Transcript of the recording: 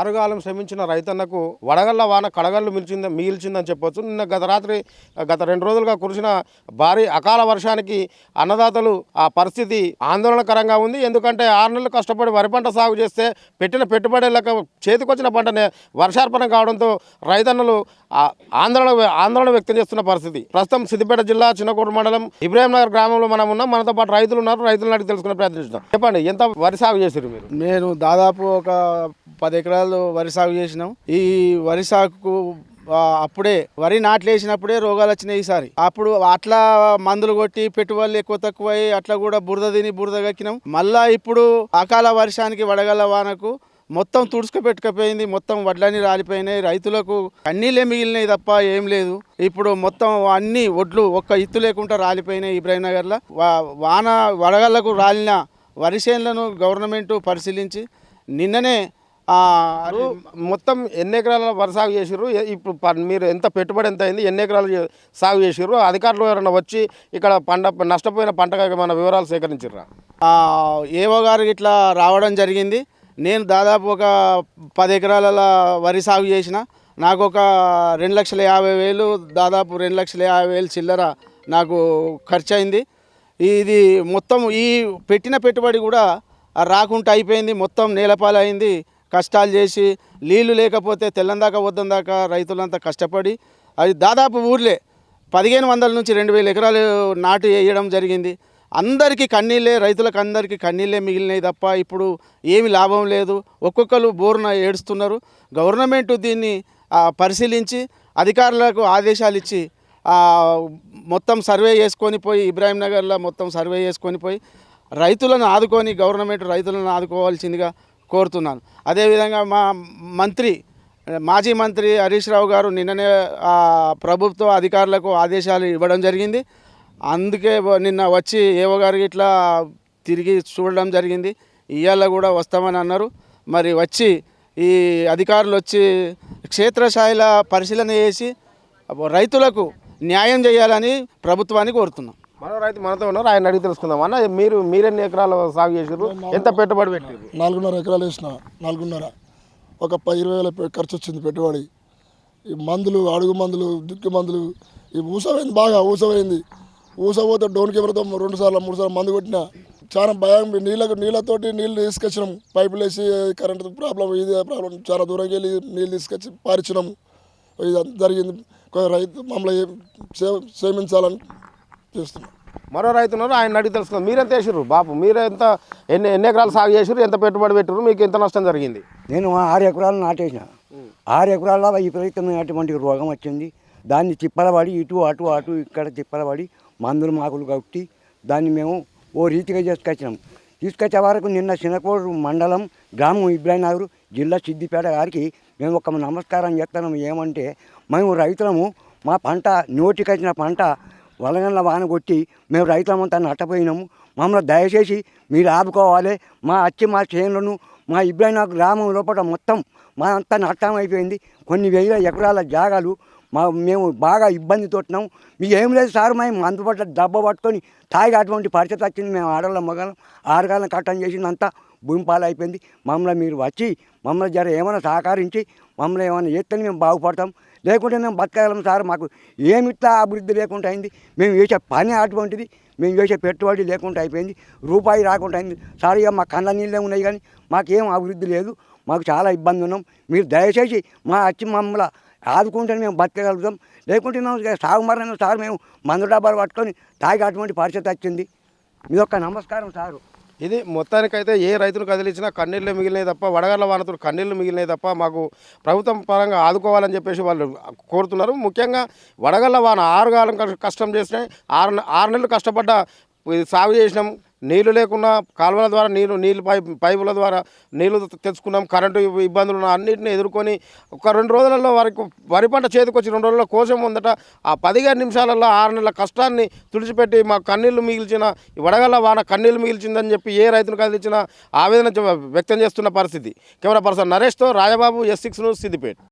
ఆరుగాలం శ్రమించిన రైతన్నకు వడగళ్ల వాన కడగళ్ళు మిగిల్చిందని చెప్పొచ్చు. నిన్న గత 2 రోజులుగా కురిసిన భారీ అకాల వర్షానికి అన్నదాతలు ఆ పరిస్థితి ఆందోళనకరంగా ఉంది. ఎందుకంటే 6 నెలలు కష్టపడి వరి పంట సాగు చేస్తే పెట్టిన పెట్టుబడులకు చేతికొచ్చిన పంటనే వర్షార్పణ కావడంతో రైతన్నలు ఆందోళన వ్యక్తం చేస్తున్న పరిస్థితి. ప్రస్తుతం సిద్దిపేట జిల్లా చిన్నకోట మండలం ఇబ్రాహీంనగర్ గ్రామంలో మనం ఉన్నాం. మనతో పాటు రైతులు ఉన్నారు. రైతులను అడిగి తెలుసుకునే ప్రయత్నిస్తున్నాం. చెప్పండి, ఎంత వరి సాగు చేశారు మీరు? నేను దాదాపు ఒక 10 ఎకరాలు వరి సాగు చేసినాం. ఈ వరి సాగుకు అప్పుడే వరి నాట్లేసినప్పుడే రోగాలు వచ్చినాయి ఈసారి. అప్పుడు అట్లా మందులు కొట్టి పెట్టుబడులు ఎక్కువ తక్కువై అట్లా కూడా బురద తిని బురద గక్కినాం. మళ్ళా ఇప్పుడు అకాల వర్షానికి వడగళ్ల వానకు మొత్తం తుడుచుకుపెట్టుకపోయింది. మొత్తం వడ్లన్నీ రాలిపోయినాయి. రైతులకు కన్నీళ్ళే మిగిలినాయి తప్ప ఏం లేదు. ఇప్పుడు మొత్తం అన్ని ఒడ్లు ఒక్క ఇత్తు లేకుండా రాలిపోయినాయి. ఇబ్రాహీంనగర్లో వాన వడగళ్లకు రాలిన వరి చేనులను గవర్నమెంట్ పరిశీలించి నిన్ననే మొత్తం ఎన్ని ఎకరాల వరి సాగు చేసారు? ఇప్పుడు మీరు ఎంత పెట్టుబడి ఎంత అయింది? ఎన్ని ఎకరాలు సాగు చేసారు? అధికారులు ఎవరైనా వచ్చి ఇక్కడ నష్టపోయిన పంటగా మన వివరాలు సేకరించారా? ఏవో గారు ఇట్లా రావడం జరిగింది. నేను దాదాపు ఒక 10 ఎకరాల వరి సాగు చేసిన. నాకు ఒక 2,50,000 దాదాపు 2,50,000 చిల్లర నాకు ఖర్చు అయింది. ఇది మొత్తం ఈ పెట్టిన పెట్టుబడి కూడా రాకుండా అయిపోయింది. మొత్తం నేలపాలైంది. కష్టాలు చేసి నీళ్లు లేకపోతే తెల్లందాకా వద్దందాకా రైతులంతా కష్టపడి అది దాదాపు ఊర్లే 1,500 నుంచి 2,000 ఎకరాలు నాటు వేయడం జరిగింది. అందరికీ కన్నీళ్ళే, రైతులకు అందరికీ కన్నీళ్ళే మిగిలినాయి తప్ప ఇప్పుడు ఏమి లాభం లేదు. ఒక్కొక్కరు బోరున ఏడుస్తున్నారు. గవర్నమెంట్ దీన్ని పరిశీలించి అధికారులకు ఆదేశాలు ఇచ్చి మొత్తం సర్వే చేసుకొని పోయి ఇబ్రాహీంనగర్లో మొత్తం సర్వే చేసుకొని పోయి రైతులను ఆదుకొని గవర్నమెంట్ రైతులను ఆదుకోవాల్సిందిగా కోరుతున్నాను. అదేవిధంగా మా మాజీ మంత్రి హరీష్ రావు గారు నిన్ననే ప్రభుత్వ అధికారులకు ఆదేశాలు ఇవ్వడం జరిగింది. అందుకే నిన్న వచ్చి ఏవో గారికి ఇట్లా తిరిగి చూడడం జరిగింది. ఇవాళ కూడా వస్తామని అన్నారు. మరి వచ్చి ఈ అధికారులు వచ్చి క్షేత్రస్థాయిలో పరిశీలన చేసి రైతులకు న్యాయం చేయాలని ప్రభుత్వాన్ని కోరుతున్నాం. మరో రైతు మనతో ఉన్నారు. ఆయన అడిగి తెలుసుకుందాం. అన్న, మీరెన్ని ఎకరాలు సాగు చేసారు? ఎంత పెట్టుబడి పెట్టారు? 4.5 ఎకరాలు వేసిన. 4.5 ఒక 10,20,000 ఖర్చు వచ్చింది పెట్టుబడి. ఈ మందులు, అడుగు మందులు, దుక్కి మందులు, ఈ ఊసపోయింది, బాగా ఊసపోయింది. ఊసపోతే డోన్ కెమెరాతో 2 సార్లు 3 సార్లు మందు కొట్టిన. చాలా భయం. నీళ్ళతోటి నీళ్ళు తీసుకొచ్చినాము. పైపులు వేసి కరెంటు ప్రాబ్లం, ఇది ప్రాబ్లం, చాలా దూరంకి వెళ్ళి నీళ్ళు తీసుకొచ్చి పారించినాము. ఇది జరిగింది. రైతు మమ్మల్ని క్షమించాలని చేస్తున్నాం. మరో రైతు ఉన్నారు. ఆయన అడిగి తెలుసుకుందాం. మీరెంత వేసారు బాబు? ఎన్ని ఎకరాలు సాగు చేసారు? ఎంత పెట్టుబడి పెట్టారు? మీకు ఎంత నష్టం జరిగింది? నేను 6 ఎకరాలు నాటేసిన. 6 ఎకరాల్లో విపరీతమైనటువంటి రోగం వచ్చింది. దాన్ని తిప్పలబడి ఇటు అటు అటు ఇక్కడ తిప్పలబడి మందులు మాకులు కట్టి దాన్ని మేము ఓ రీతిగా తీసుకొచ్చే వరకు నిన్న చిన్నకోట మండలం గ్రామం ఇబ్రాహీంనగర్ జిల్లా సిద్దిపేట గారికి మేము ఒక నమస్కారం చేస్తున్నాము. ఏమంటే మేము రైతులము, మా పంట నోటికొచ్చిన పంట వలగండ్ల వాన కొట్టి మేము రైతులమంతా నష్టపోయినాము. మమ్మల్ని దయచేసి మీరు ఆదుకోవాలి. మా చేనులను మా ఇబ్రాహీంనగర్ గ్రామం లోపల మొత్తం మా అంతా నష్టం అయిపోయింది. కొన్ని వేల ఎకరాల జాగాలు మేము బాగా ఇబ్బంది తోటినాము. మీకు ఏం లేదు సార్, మేము మందు పట్ల డబ్బా పట్టుకొని తాగి అటువంటి పరిస్థితి వచ్చింది. మేము ఆడవాళ్ళ మగలం 6 గాలం కట్టం చేసిందంతా భూమి పాలు అయిపోయింది. మమ్మల్ని మీరు వచ్చి మమ్మల్ని ఏమైనా సహకరించి మమ్మల్ని ఏమైనా చేస్తేనే మేము బాగుపడతాం. లేకుంటే మేము బతకగలం సార్. మాకు ఏమిట్లా అభివృద్ధి లేకుండా అయింది. మేము చేసే పని అటువంటిది. మేము చేసే పెట్టుబడి లేకుండా అయిపోయింది. రూపాయి రాకుండా అయింది సార్. ఇక మా కళ్ళ నీళ్ళే ఉన్నాయి కానీ మాకేం అభివృద్ధి లేదు. మాకు చాలా ఇబ్బంది ఉన్నాం. మీరు దయచేసి మమ్మల్ని ఆదుకుంటే మేము బతకగలుగుతాం. లేకుంటే మేము సాగు మరణం సార్. మేము మందు డబ్బాలు పట్టుకొని తాగి అటువంటి పరిస్థితి వచ్చింది. మీ యొక్క నమస్కారం సారు. ఇది మొత్తానికైతే ఏ రైతులు కదిలించినా కన్నీళ్ళు మిగిలినాయి తప్ప, వడగళ్ల వానతో కన్నీళ్ళు మిగిలినాయి తప్ప మాకు ప్రభుత్వం పరంగా ఆదుకోవాలని చెప్పేసి వాళ్ళు కోరుతున్నారు. ముఖ్యంగా వడగళ్ల వాన 6 గాలం కష్టం చేసినాయి. 6 నెలలు కష్టపడ్డ సాగు చేసినాం. నీళ్లు లేకుండా కాలువల ద్వారా నీళ్ళు పైపుల ద్వారా నీళ్లు తెచ్చుకున్నాం. కరెంటు ఇబ్బందులు అన్నింటినీ ఎదుర్కొని ఒక 2 రోజులలో వరి పంట చేతికొచ్చి 2 రోజుల్లో కోసం ఉందట. ఆ 15 నిమిషాలలో 6 నెలల కష్టాన్ని తుడిచిపెట్టి మా కన్నీళ్లు మిగిల్చిన వడగళ్ల వాన కన్నీళ్లు మిగిల్చిందని చెప్పి ఏ రైతును కదిలించినా ఆవేదన వ్యక్తం చేస్తున్న పరిస్థితి. కెమెరా పర్సన్ నరేష్తో రాజబాబు, S6 న్యూస్, సిద్దిపేట.